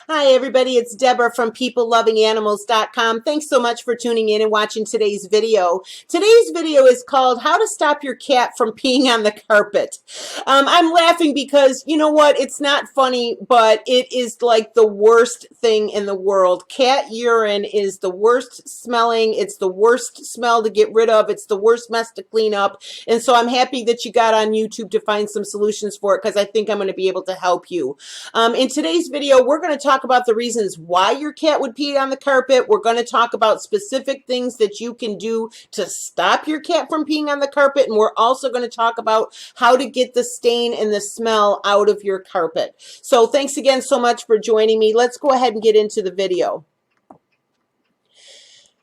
Hi, everybody. It's Deborah from PeopleLovingAnimals.com. Thanks so much for tuning in and watching today's video. Today's video is called How to Stop Your Cat from Peeing on the Carpet. I'm laughing because, you know what? It's not funny, but it is like the worst thing in the world. Cat urine is the worst smelling. It's the worst smell to get rid of. It's the worst mess to clean up. And so I'm happy that you got on YouTube to find some solutions for it because I think I'm going to be able to help you. In today's video, we're going to talk about the reasons why your cat would pee on the carpet. We're going to talk about specific things that you can do to stop your cat from peeing on the carpet. And we're also going to talk about how to get the stain and the smell out of your carpet. So thanks again so much for joining me. Let's go ahead and get into the video.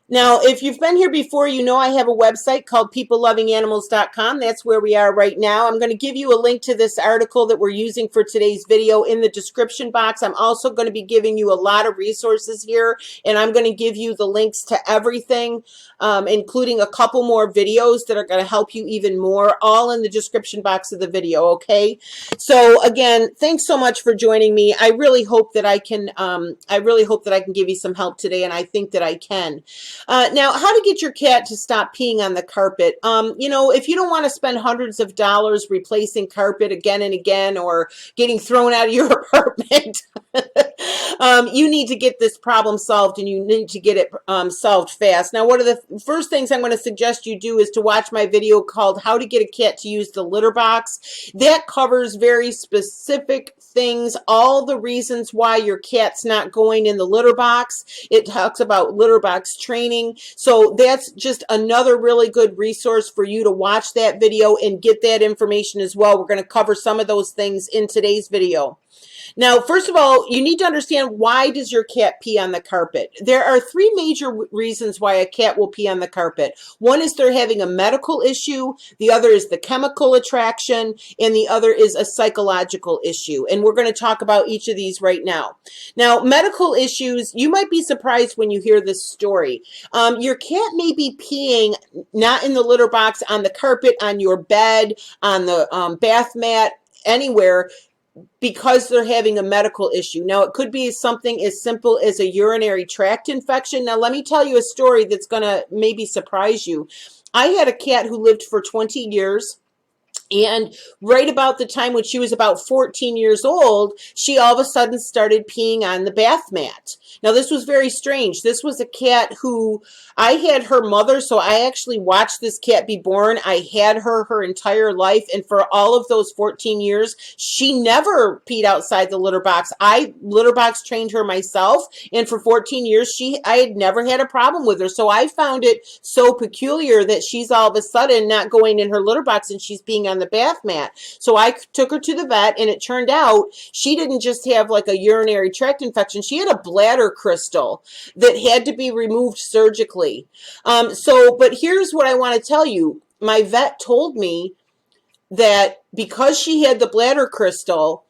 Now, if you've been here before, you know I have a website called PeopleLovingAnimals.com. That's where we are right now. I'm going to give you a link to this article that we're using for today's video in the description box. I'm also going to be giving you a lot of resources here, and I'm going to give you the links to everything, including a couple more videos that are going to help you even more, all in the description box of the video, okay? So again, thanks so much for joining me. I really hope that I can give you some help today, and I think that I can. Now, how to get your cat to stop peeing on the carpet. You know, if you don't want to spend hundreds of dollars replacing carpet again and again or getting thrown out of your apartment, you need to get this problem solved, and you need to get it solved fast. Now, one of the first things I'm going to suggest you do is to watch my video called How to Get a Cat to Use the Litter Box. That covers very specific things, all the reasons why your cat's not going in the litter box. It talks about litter box training. So that's just another really good resource for you to watch that video and get that information as well. We're going to cover some of those things in today's video. Now, first of all, you need to understand, why does your cat pee on the carpet? There are three major reasons why a cat will pee on the carpet. One is they're having a medical issue, the other is the chemical attraction, and the other is a psychological issue. And we're going to talk about each of these right now. Now, medical issues, you might be surprised when you hear this story. Your cat may be peeing not in the litter box, on the carpet, on your bed, on the bath mat, anywhere, because they're having a medical issue. Now, it could be something as simple as a urinary tract infection. Now, let me tell you a story that's going to maybe surprise you. I had a cat who lived for 20 years. And right about the time when she was about 14 years old, she all of a sudden started peeing on the bath mat. Now, this was very strange. This was a cat who, I had her mother, so I actually watched this cat be born. I had her entire life, and for all of those 14 years, she never peed outside the litter box. I litter box trained her myself, and for 14 years, I had never had a problem with her. So I found it so peculiar that she's all of a sudden not going in her litter box and she's peeing on the bath mat. So I took her to the vet, and it turned out she didn't just have like a urinary tract infection. She had a bladder crystal that had to be removed surgically. But here's what I want to tell you. My vet told me that because she had the bladder crystal,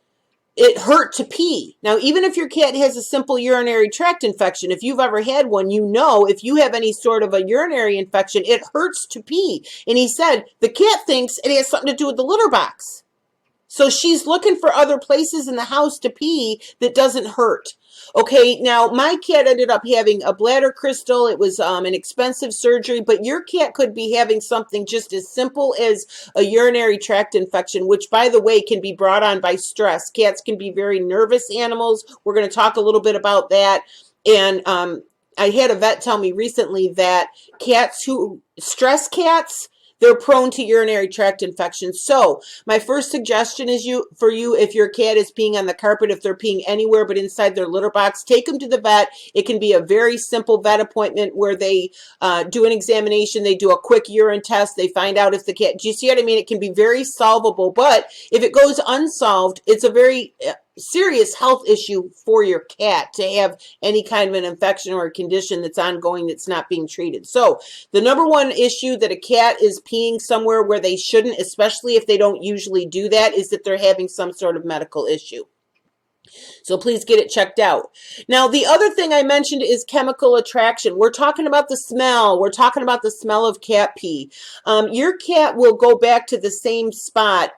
it hurt to pee. Now, even if your cat has a simple urinary tract infection, if you've ever had one, you know if you have any sort of a urinary infection, it hurts to pee. And he said the cat thinks it has something to do with the litter box. So she's looking for other places in the house to pee that doesn't hurt. Okay, now my cat ended up having a bladder crystal. It was an expensive surgery, but your cat could be having something just as simple as a urinary tract infection, which, by the way, can be brought on by stress. Cats can be very nervous animals. We're going to talk a little bit about that. And I had a vet tell me recently that stress cats, they're prone to urinary tract infections. So my first suggestion is for you, if your cat is peeing on the carpet, if they're peeing anywhere but inside their litter box, take them to the vet. It can be a very simple vet appointment where they do an examination. They do a quick urine test. They find out if the cat, do you see what I mean? It can be very solvable, but if it goes unsolved, it's a very serious health issue for your cat to have any kind of an infection or a condition that's ongoing that's not being treated. So the number one issue that a cat is peeing somewhere where they shouldn't, especially if they don't usually do that, is that they're having some sort of medical issue. So please get it checked out. Now, the other thing I mentioned is chemical attraction. We're talking about the smell. We're talking about the smell of cat pee. Your cat will go back to the same spot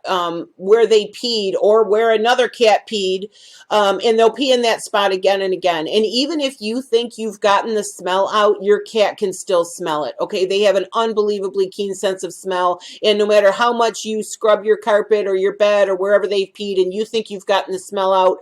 where they peed or where another cat peed, and they'll pee in that spot again and again. And even if you think you've gotten the smell out, your cat can still smell it, okay? They have an unbelievably keen sense of smell, and no matter how much you scrub your carpet or your bed or wherever they've peed and you think you've gotten the smell out,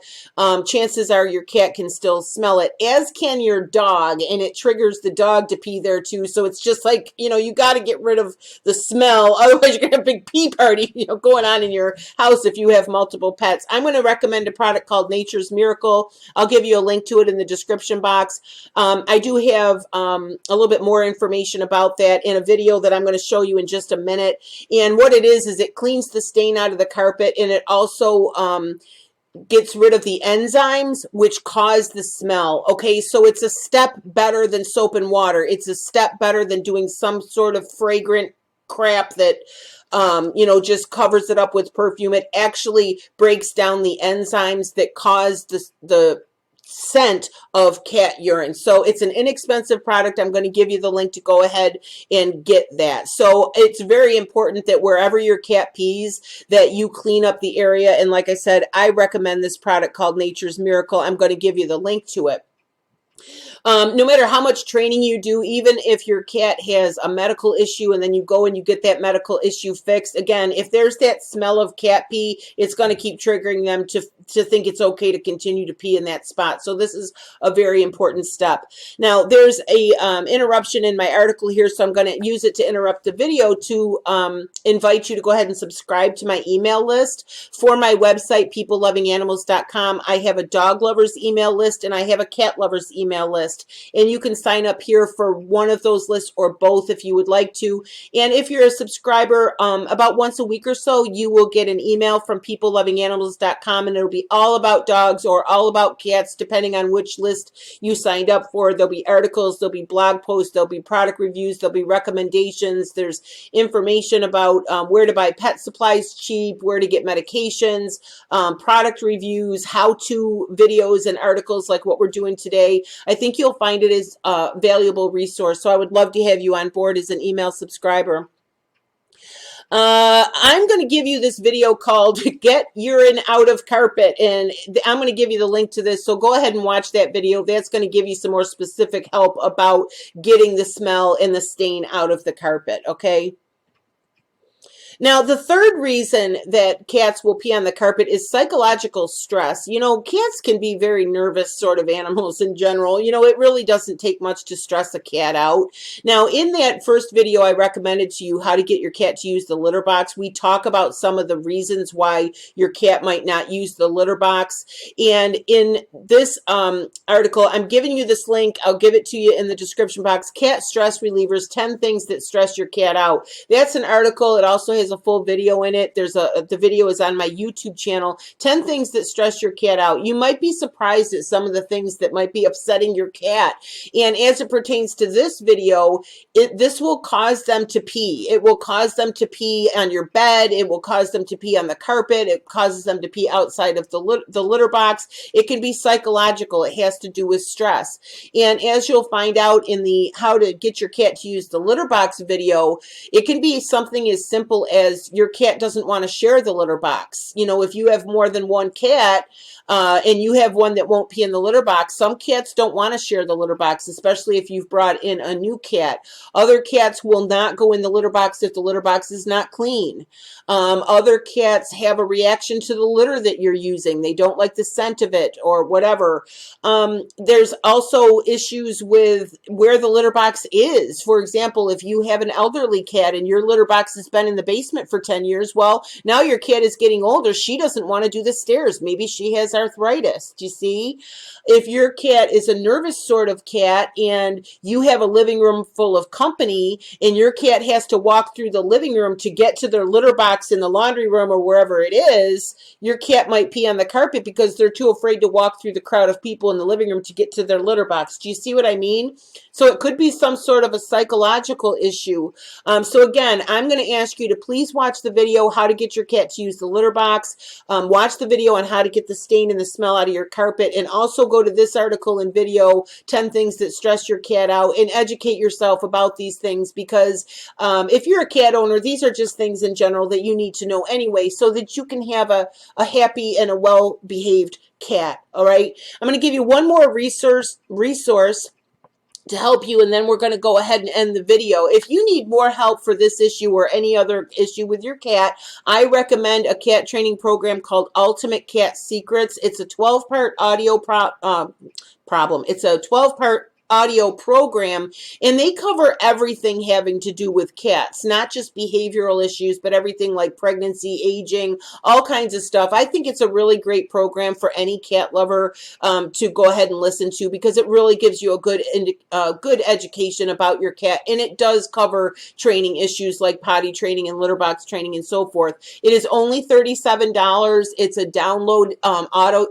chances are your cat can still smell it, as can your dog, and it triggers the dog to pee there too. So it's just like, you got to get rid of the smell. Otherwise, you're going to have a big pee party, going on in your house if you have multiple pets. I'm going to recommend a product called Nature's Miracle. I'll give you a link to it in the description box. I do have a little bit more information about that in a video that I'm going to show you in just a minute. And what it is it cleans the stain out of the carpet, and it also gets rid of the enzymes which cause the smell. Okay, so it's a step better than soap and water. It's a step better than doing some sort of fragrant crap that just covers it up with perfume. It actually breaks down the enzymes that cause the scent of cat urine. So it's an inexpensive product. I'm going to give you the link to go ahead and get that. So it's very important that wherever your cat pees, that you clean up the area. And like I said, I recommend this product called Nature's Miracle. I'm going to give you the link to it. No matter how much training you do, even if your cat has a medical issue and then you go and you get that medical issue fixed, again, if there's that smell of cat pee, it's going to keep triggering them to think it's okay to continue to pee in that spot. So this is a very important step. Now, there's a interruption in my article here, so I'm going to use it to interrupt the video to invite you to go ahead and subscribe to my email list. For my website, peoplelovinganimals.com, I have a dog lovers email list and I have a cat lovers email list. And you can sign up here for one of those lists or both if you would like to. And if you're a subscriber, about once a week or so, you will get an email from peoplelovinganimals.com, and it'll be all about dogs or all about cats, depending on which list you signed up for. There'll be articles, there'll be blog posts, there'll be product reviews, there'll be recommendations. There's information about where to buy pet supplies cheap, where to get medications, product reviews, how-to videos and articles like what we're doing today. I think you'll find it is a valuable resource. So I would love to have you on board as an email subscriber. I'm going to give you this video called Get Urine Out of Carpet, and I'm going to give you the link to this. So go ahead and watch that video. That's going to give you some more specific help about getting the smell and the stain out of the carpet, okay? Now, the third reason that cats will pee on the carpet is psychological stress. Cats can be very nervous sort of animals in general. It really doesn't take much to stress a cat out. Now, in that first video I recommended to you how to get your cat to use the litter box, we talk about some of the reasons why your cat might not use the litter box. And in this article, I'm giving you this link. I'll give it to you in the description box. Cat Stress Relievers, 10 Things That Stress Your Cat Out. That's an article. It also has a full video in it. The video is on my YouTube channel. 10 things that stress your cat out. You might be surprised at some of the things that might be upsetting your cat. And as it pertains to this video, this will cause them to pee. It will cause them to pee on your bed. It will cause them to pee on the carpet. It causes them to pee outside of the litter box. It can be psychological. It has to do with stress. And as you'll find out in the how to get your cat to use the litter box video, it can be something as simple as your cat doesn't want to share the litter box. If you have more than one cat and you have one that won't pee in the litter box, some cats don't want to share the litter box, especially if you've brought in a new cat. Other cats will not go in the litter box if the litter box is not clean. Other cats have a reaction to the litter that you're using. They don't like the scent of it or whatever. There's also issues with where the litter box is. For example, if you have an elderly cat and your litter box has been in the basement for 10 years, well, now your cat is getting older. She doesn't want to do the stairs. Maybe she has arthritis. Do you see? If your cat is a nervous sort of cat and you have a living room full of company and your cat has to walk through the living room to get to their litter box in the laundry room or wherever it is, your cat might pee on the carpet because they're too afraid to walk through the crowd of people in the living room to get to their litter box. Do you see what I mean? So it could be some sort of a psychological issue. So again, I'm going to ask you to please please watch the video, how to get your cat to use the litter box. Watch the video on how to get the stain and the smell out of your carpet, and also go to this article and video, 10 things that stress your cat out, and educate yourself about these things, because if you're a cat owner, these are just things in general that you need to know anyway, so that you can have a happy and a well-behaved cat. All right. I'm going to give you one more resource to help you, and then we're going to go ahead and end the video. If you need more help for this issue or any other issue with your cat, I recommend a cat training program called Ultimate Cat Secrets. It's a 12-part audio It's a 12-part audio program, and they cover everything having to do with cats, not just behavioral issues, but everything like pregnancy, aging, all kinds of stuff. I think it's a really great program for any cat lover to go ahead and listen to, because it really gives you a good education about your cat, and it does cover training issues like potty training and litter box training and so forth. It is only $37. It's a download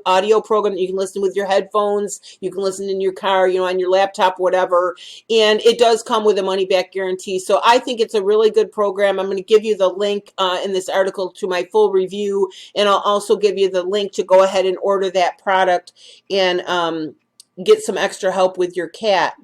audio program that you can listen with your headphones. You can listen in your car, on your laptop, whatever, and it does come with a money-back guarantee. So I think it's a really good program. I'm going to give you the link in this article to my full review, and I'll also give you the link to go ahead and order that product and get some extra help with your cat.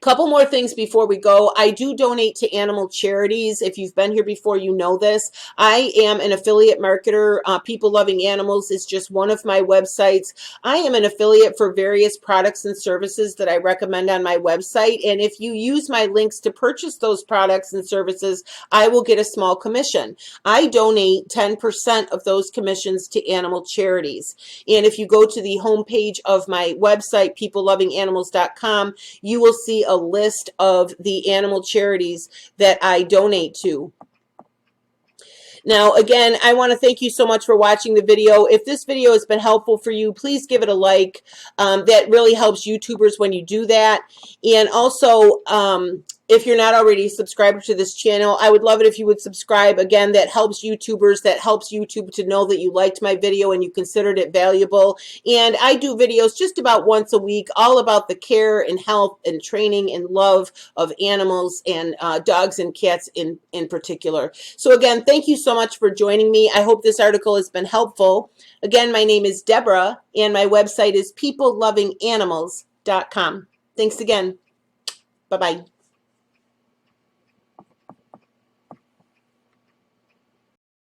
Couple more things before we go. I do donate to animal charities. If you've been here before, you know this. I am an affiliate marketer. People Loving Animals is just one of my websites. I am an affiliate for various products and services that I recommend on my website. And if you use my links to purchase those products and services, I will get a small commission. I donate 10% of those commissions to animal charities. And if you go to the homepage of my website, peoplelovinganimals.com, you will see a list of the animal charities that I donate to. Now, again, I want to thank you so much for watching the video. If this video has been helpful for you, please give it a like. That really helps YouTubers when you do that. And also, if you're not already a subscriber to this channel, I would love it if you would subscribe. Again, that helps YouTubers, that helps YouTube to know that you liked my video and you considered it valuable. And I do videos just about once a week, all about the care and health and training and love of animals, and dogs and cats in particular. So again, thank you so much for joining me. I hope this article has been helpful. Again, my name is Deborah, and my website is peoplelovinganimals.com. Thanks again. Bye-bye.